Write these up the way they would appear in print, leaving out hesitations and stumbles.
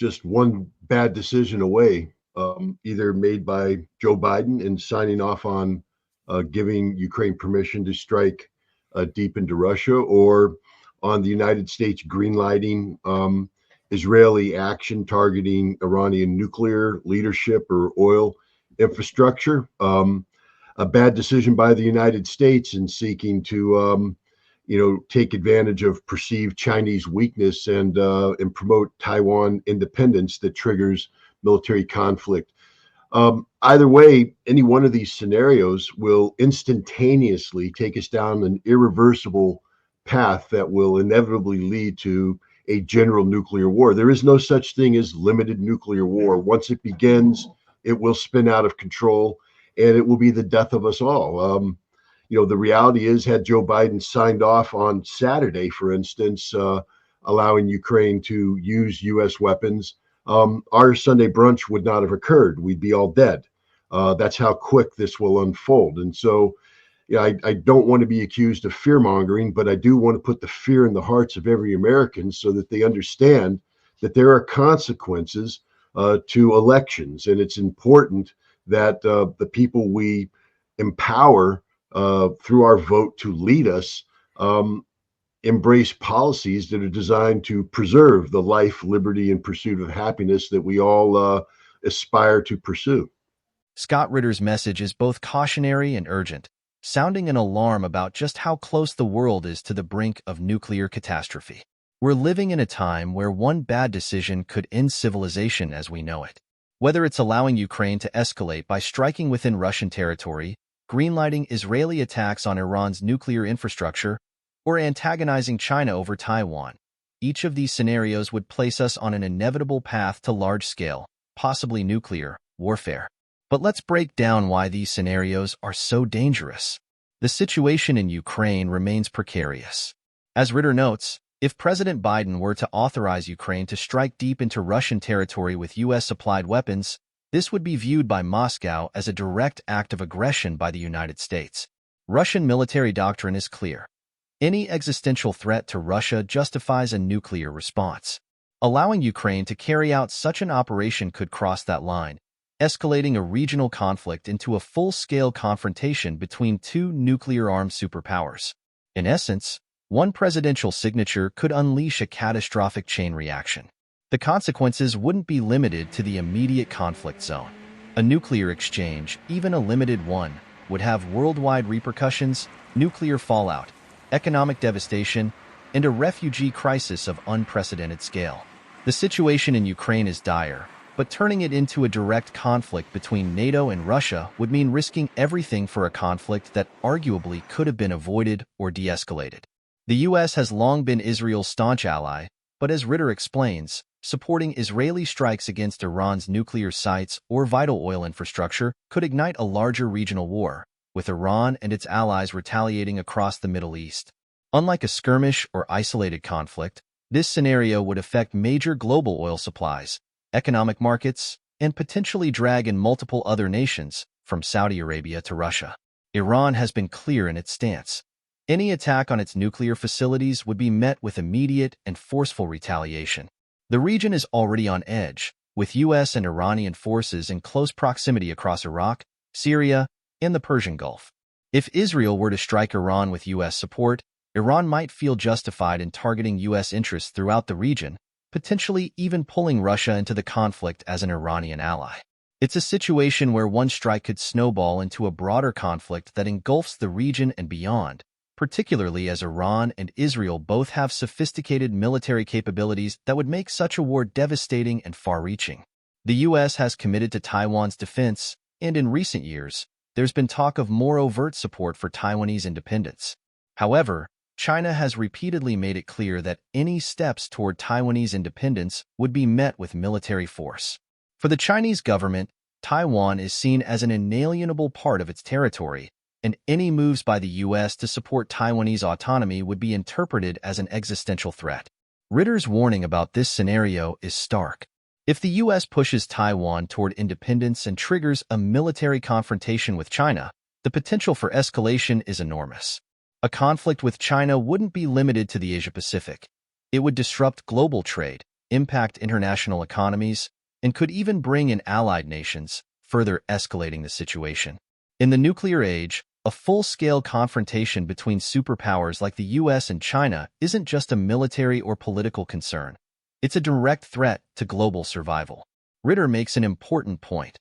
just one bad decision away, either made by Joe Biden in signing off on giving Ukraine permission to strike deep into Russia, or on the United States greenlighting Israeli action targeting Iranian nuclear leadership or oil infrastructure. A bad decision by the United States in seeking to, take advantage of perceived Chinese weakness and promote Taiwan independence that triggers military conflict. Either way, any one of these scenarios will instantaneously take us down an irreversible path that will inevitably lead to a general nuclear war. There is no such thing as limited nuclear war. Once it begins, it will spin out of control and it will be the death of us all. The reality is, had Joe Biden signed off on Saturday, for instance, allowing Ukraine to use U.S. weapons, our Sunday brunch would not have occurred. We'd be all dead. That's how quick this will unfold. And so, I don't want to be accused of fear mongering, but I do want to put the fear in the hearts of every American so that they understand that there are consequences to elections. And it's important that the people we empower through our vote to lead us embrace policies that are designed to preserve the life, liberty, and pursuit of happiness that we all aspire to pursue. Scott Ritter's message is both cautionary and urgent, sounding an alarm about just how close the world is to the brink of nuclear catastrophe. We're living in a time where one bad decision could end civilization as we know it. Whether it's allowing Ukraine to escalate by striking within Russian territory, greenlighting Israeli attacks on Iran's nuclear infrastructure, or antagonizing China over Taiwan, each of these scenarios would place us on an inevitable path to large-scale, possibly nuclear, warfare. But let's break down why these scenarios are so dangerous. The situation in Ukraine remains precarious. As Ritter notes, if President Biden were to authorize Ukraine to strike deep into Russian territory with U.S.-supplied weapons, this would be viewed by Moscow as a direct act of aggression by the United States. Russian military doctrine is clear. Any existential threat to Russia justifies a nuclear response. Allowing Ukraine to carry out such an operation could cross that line, escalating a regional conflict into a full-scale confrontation between two nuclear-armed superpowers. In essence, one presidential signature could unleash a catastrophic chain reaction. The consequences wouldn't be limited to the immediate conflict zone. A nuclear exchange, even a limited one, would have worldwide repercussions, nuclear fallout, economic devastation, and a refugee crisis of unprecedented scale. The situation in Ukraine is dire, but turning it into a direct conflict between NATO and Russia would mean risking everything for a conflict that arguably could have been avoided or de-escalated. The U.S. has long been Israel's staunch ally, but as Ritter explains, supporting Israeli strikes against Iran's nuclear sites or vital oil infrastructure could ignite a larger regional war, with Iran and its allies retaliating across the Middle East. Unlike a skirmish or isolated conflict, this scenario would affect major global oil supplies, economic markets, and potentially drag in multiple other nations, from Saudi Arabia to Russia. Iran has been clear in its stance. Any attack on its nuclear facilities would be met with immediate and forceful retaliation. The region is already on edge, with U.S. and Iranian forces in close proximity across Iraq, Syria, and the Persian Gulf. If Israel were to strike Iran with U.S. support, Iran might feel justified in targeting U.S. interests throughout the region, potentially even pulling Russia into the conflict as an Iranian ally. It's a situation where one strike could snowball into a broader conflict that engulfs the region and beyond, particularly as Iran and Israel both have sophisticated military capabilities that would make such a war devastating and far-reaching. The U.S. has committed to Taiwan's defense, and in recent years, there's been talk of more overt support for Taiwanese independence. However, China has repeatedly made it clear that any steps toward Taiwanese independence would be met with military force. For the Chinese government, Taiwan is seen as an inalienable part of its territory, and any moves by the U.S. to support Taiwanese autonomy would be interpreted as an existential threat. Ritter's warning about this scenario is stark. If the U.S. pushes Taiwan toward independence and triggers a military confrontation with China, the potential for escalation is enormous. A conflict with China wouldn't be limited to the Asia-Pacific. It would disrupt global trade, impact international economies, and could even bring in allied nations, further escalating the situation. In the nuclear age, a full-scale confrontation between superpowers like the US and China isn't just a military or political concern. It's a direct threat to global survival. Ritter makes an important point.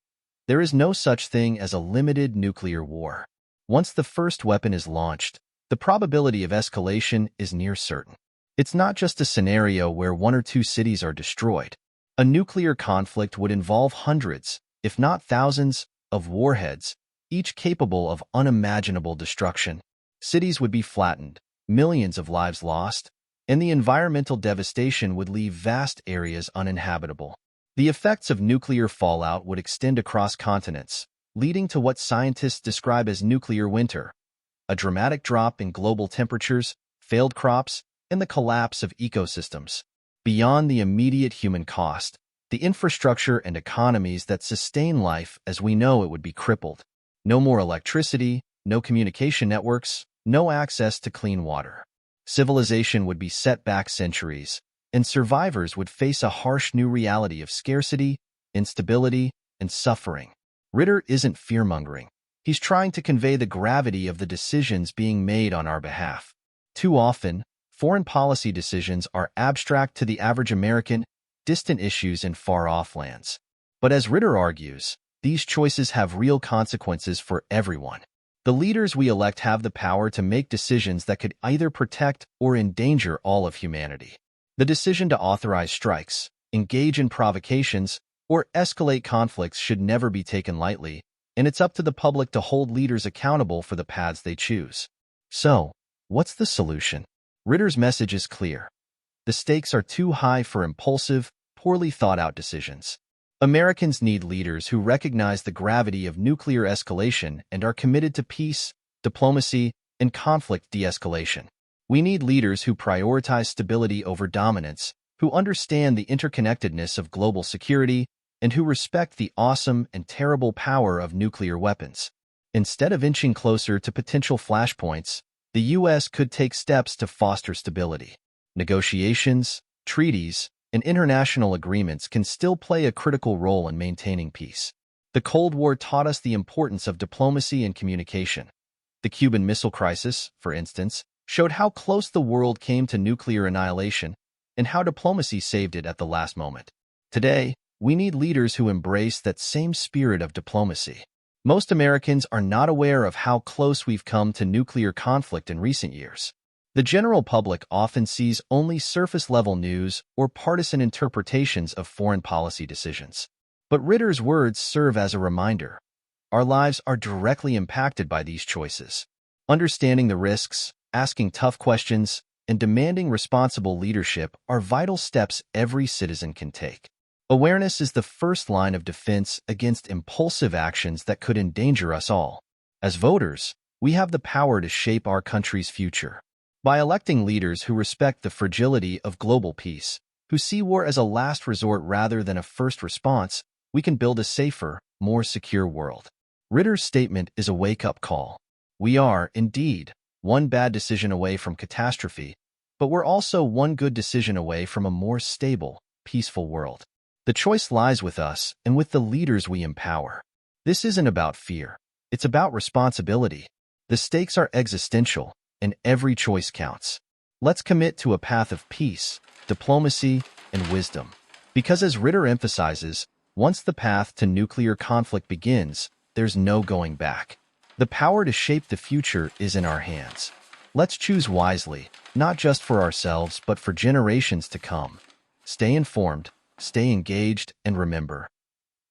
There is no such thing as a limited nuclear war. Once the first weapon is launched, the probability of escalation is near certain. It's not just a scenario where one or two cities are destroyed. A nuclear conflict would involve hundreds, if not thousands, of warheads, each capable of unimaginable destruction. Cities would be flattened, millions of lives lost, and the environmental devastation would leave vast areas uninhabitable. The effects of nuclear fallout would extend across continents, leading to what scientists describe as nuclear winter, a dramatic drop in global temperatures, failed crops, and the collapse of ecosystems. Beyond the immediate human cost, the infrastructure and economies that sustain life as we know it would be crippled. No more electricity, no communication networks, no access to clean water. Civilization would be set back centuries, and survivors would face a harsh new reality of scarcity, instability, and suffering. Ritter isn't fear-mongering. He's trying to convey the gravity of the decisions being made on our behalf. Too often, foreign policy decisions are abstract to the average American, distant issues in far-off lands. But as Ritter argues, these choices have real consequences for everyone. The leaders we elect have the power to make decisions that could either protect or endanger all of humanity. The decision to authorize strikes, engage in provocations, or escalate conflicts should never be taken lightly, and it's up to the public to hold leaders accountable for the paths they choose. So, what's the solution? Ritter's message is clear. The stakes are too high for impulsive, poorly thought-out decisions. Americans need leaders who recognize the gravity of nuclear escalation and are committed to peace, diplomacy, and conflict de-escalation. We need leaders who prioritize stability over dominance, who understand the interconnectedness of global security, and who respect the awesome and terrible power of nuclear weapons. Instead of inching closer to potential flashpoints, the U.S. could take steps to foster stability. Negotiations, treaties, and international agreements can still play a critical role in maintaining peace. The Cold War taught us the importance of diplomacy and communication. The Cuban Missile Crisis, for instance, showed how close the world came to nuclear annihilation and how diplomacy saved it at the last moment. Today, we need leaders who embrace that same spirit of diplomacy. Most Americans are not aware of how close we've come to nuclear conflict in recent years. The general public often sees only surface-level news or partisan interpretations of foreign policy decisions. But Ritter's words serve as a reminder. Our lives are directly impacted by these choices. Understanding the risks, asking tough questions, and demanding responsible leadership are vital steps every citizen can take. Awareness is the first line of defense against impulsive actions that could endanger us all. As voters, we have the power to shape our country's future. By electing leaders who respect the fragility of global peace, who see war as a last resort rather than a first response, we can build a safer, more secure world. Ritter's statement is a wake-up call. We are, indeed, one bad decision away from catastrophe, but we're also one good decision away from a more stable, peaceful world. The choice lies with us and with the leaders we empower. This isn't about fear. It's about responsibility. The stakes are existential, and every choice counts. Let's commit to a path of peace, diplomacy, and wisdom. Because as Ritter emphasizes, once the path to nuclear conflict begins, there's no going back. The power to shape the future is in our hands. Let's choose wisely, not just for ourselves, but for generations to come. Stay informed, stay engaged, and remember,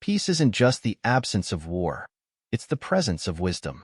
peace isn't just the absence of war. It's the presence of wisdom.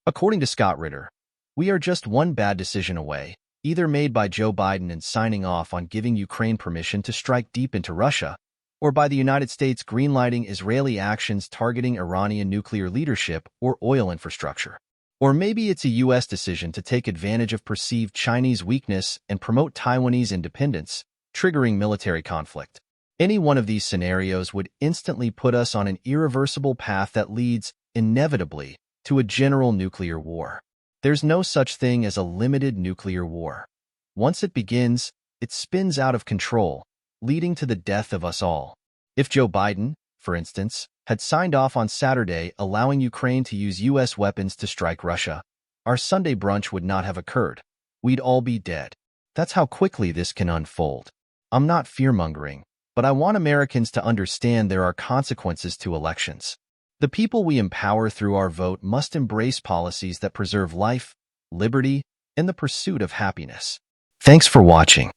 According to Scott Ritter, we are just one bad decision away, either made by Joe Biden in signing off on giving Ukraine permission to strike deep into Russia, or by the United States greenlighting Israeli actions targeting Iranian nuclear leadership or oil infrastructure. Or maybe it's a U.S. decision to take advantage of perceived Chinese weakness and promote Taiwanese independence, triggering military conflict. Any one of these scenarios would instantly put us on an irreversible path that leads, inevitably, to a general nuclear war. There's no such thing as a limited nuclear war. Once it begins, it spins out of control, leading to the death of us all. If Joe Biden, for instance, had signed off on Saturday allowing Ukraine to use U.S. weapons to strike Russia, our Sunday brunch would not have occurred. We'd all be dead. That's how quickly this can unfold. I'm not fear-mongering, but I want Americans to understand there are consequences to elections. The people we empower through our vote must embrace policies that preserve life, liberty, and the pursuit of happiness. Thanks for watching.